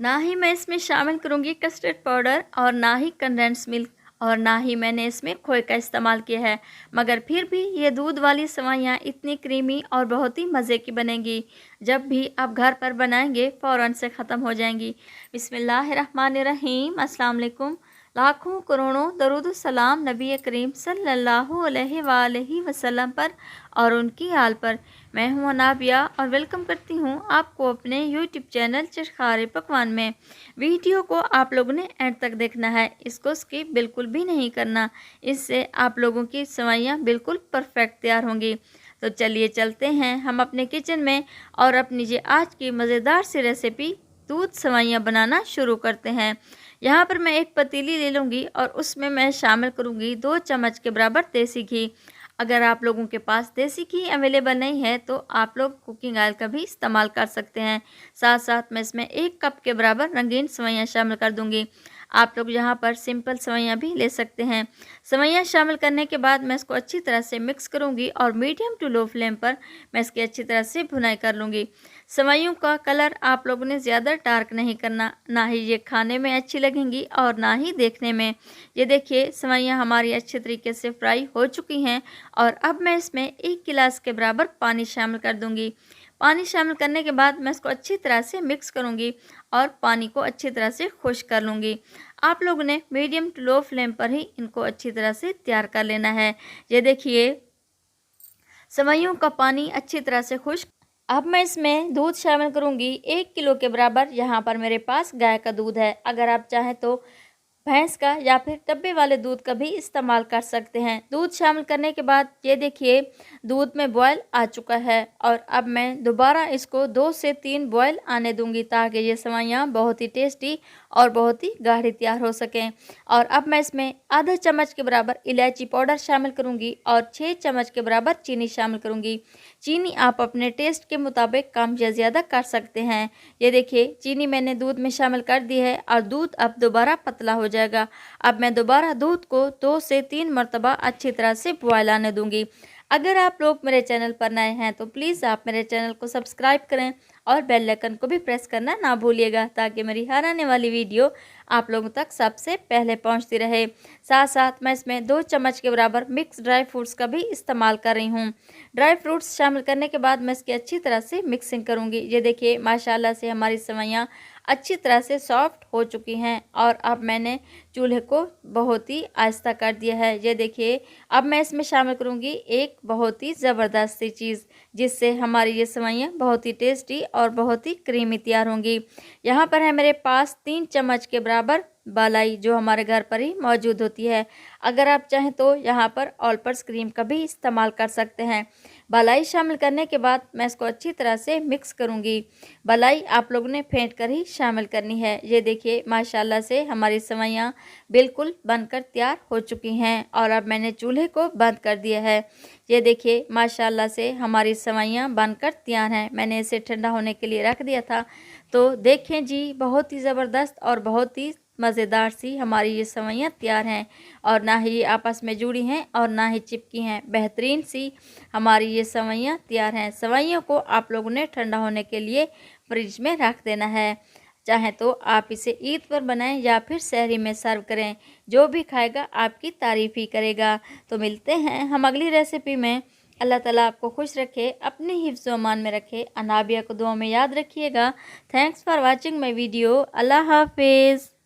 ना ही मैं इसमें शामिल करूँगी कस्टर्ड पाउडर और ना ही कंडेंस मिल्क और ना ही मैंने इसमें खोए का इस्तेमाल किया है। मगर फिर भी ये दूध वाली सेवइयाँ इतनी क्रीमी और बहुत ही मज़े की बनेंगी। जब भी आप घर पर बनाएंगे फ़ौरन से ख़त्म हो जाएंगी। बिस्मिल्लाहिर्रहमानिर्रहीम। अस्सलाम वालेकुम। लाखों करोड़ों दरूद सलाम नबी करीम सल्लल्लाहु अलैहि वसल्लम पर और उनकी आल पर। मैं हूं अनाबिया और वेलकम करती हूं आपको अपने यूट्यूब चैनल चटखारे पकवान में। वीडियो को आप लोगों ने एंड तक देखना है, इसको स्किप बिल्कुल भी नहीं करना। इससे आप लोगों की सेवइयाँ बिल्कुल परफेक्ट तैयार होंगी। तो चलिए चलते हैं हम अपने किचन में और अपनी ये आज की मज़ेदार सी रेसिपी दूध सेवइयाँ बनाना शुरू करते हैं। यहाँ पर मैं एक पतीली ले लूँगी और उसमें मैं शामिल करूँगी 2 चम्मच के बराबर देसी घी। अगर आप लोगों के पास देसी घी अवेलेबल नहीं है तो आप लोग कुकिंग ऑयल का भी इस्तेमाल कर सकते हैं। साथ साथ मैं इसमें 1 कप के बराबर रंगीन सेवइयाँ शामिल कर दूँगी। आप लोग यहाँ पर सिंपल सेवइयाँ भी ले सकते हैं। सेवइयाँ शामिल करने के बाद मैं इसको अच्छी तरह से मिक्स करूँगी और मीडियम टू लो फ्लेम पर मैं इसकी अच्छी तरह से भुनाई कर लूँगी। सेवइयों का कलर आप लोगों ने ज़्यादा डार्क नहीं करना, ना ही ये खाने में अच्छी लगेंगी और ना ही देखने में। ये देखिए सेवइयाँ हमारी अच्छे तरीके से फ्राई हो चुकी हैं और अब मैं इसमें 1 गिलास के बराबर पानी शामिल कर दूँगी। पानी शामिल करने के बाद मैं इसको अच्छी तरह से मिक्स करूँगी और पानी को अच्छी तरह से खुश्क कर लूँगी। आप लोगों ने मीडियम टू लो फ्लेम पर ही इनको अच्छी तरह से तैयार कर लेना है। ये देखिए सेवइयों का पानी अच्छी तरह से खुश्क। अब मैं इसमें दूध शामिल करूँगी 1 किलो के बराबर। यहाँ पर मेरे पास गाय का दूध है। अगर आप चाहें तो भैंस का या फिर डब्बे वाले दूध का भी इस्तेमाल कर सकते हैं। दूध शामिल करने के बाद ये देखिए दूध में बॉयल आ चुका है और अब मैं दोबारा इसको 2 से 3 बॉयल आने दूंगी ताकि ये सेवइयाँ बहुत ही टेस्टी और बहुत ही गाढ़ी तैयार हो सकें। और अब मैं इसमें आधा चम्मच के बराबर इलायची पाउडर शामिल करूंगी और 6 चम्मच के बराबर चीनी शामिल करूंगी। चीनी आप अपने टेस्ट के मुताबिक कम या ज़्यादा कर सकते हैं। ये देखिए चीनी मैंने दूध में शामिल कर दी है और दूध अब दोबारा पतला हो जाएगा। अब मैं दोबारा दूध को 2 से 3 मरतबा अच्छी तरह से बॉयल आने दूंगी। अगर आप लोग मेरे चैनल पर नए हैं तो प्लीज़ आप मेरे चैनल को सब्सक्राइब करें और बेल आइकन को भी प्रेस करना ना भूलिएगा ताकि मेरी हर आने वाली वीडियो आप लोगों तक सबसे पहले पहुंचती रहे। साथ साथ मैं इसमें 2 चम्मच के बराबर मिक्स ड्राई फ्रूट्स का भी इस्तेमाल कर रही हूँ। ड्राई फ्रूट्स शामिल करने के बाद मैं इसकी अच्छी तरह से मिक्सिंग करूँगी। ये देखिए माशाल्लाह से हमारी सेवइयाँ अच्छी तरह से सॉफ्ट हो चुकी हैं और अब मैंने चूल्हे को बहुत ही आहिस्ता कर दिया है। ये देखिए अब मैं इसमें शामिल करूँगी एक बहुत ही ज़बरदस्त सी चीज़ जिससे हमारी ये सेवइयाँ बहुत ही टेस्टी और बहुत ही क्रीमी तैयार होंगी। यहाँ पर है मेरे पास 3 चम्मच के बराबर बालाई जो हमारे घर पर ही मौजूद होती है। अगर आप चाहें तो यहाँ पर ऑल पर्स क्रीम का भी इस्तेमाल कर सकते हैं। बालाई शामिल करने के बाद मैं इसको अच्छी तरह से मिक्स करूँगी। बालाई आप लोगों ने फेंट कर ही शामिल करनी है। ये देखिए माशाल्लाह से हमारी सेवइयाँ बिल्कुल बनकर तैयार हो चुकी हैं और अब मैंने चूल्हे को बंद कर दिया है। ये देखिए माशाल्लाह से हमारी सेवइयाँ बनकर तैयार हैं। मैंने इसे ठंडा होने के लिए रख दिया था। तो देखें जी बहुत ही ज़बरदस्त और बहुत ही मज़ेदार सी हमारी ये सेवइयाँ तैयार हैं और ना ही ये आपस में जुड़ी हैं और ना ही चिपकी हैं। बेहतरीन सी हमारी ये सेवइयाँ तैयार हैं। सेवइयों को आप लोगों ने ठंडा होने के लिए फ्रिज में रख देना है। चाहे तो आप इसे ईद पर बनाएं या फिर सहरी में सर्व करें। जो भी खाएगा आपकी तारीफ़ ही करेगा। तो मिलते हैं हम अगली रेसिपी में। अल्लाह ताला आपको खुश रखे, अपने हिफ्ज़ व अमान में रखे। अनाबिया को दुआ में याद रखिएगा। Thanks for watching my video. अल्लाह हाफिज़।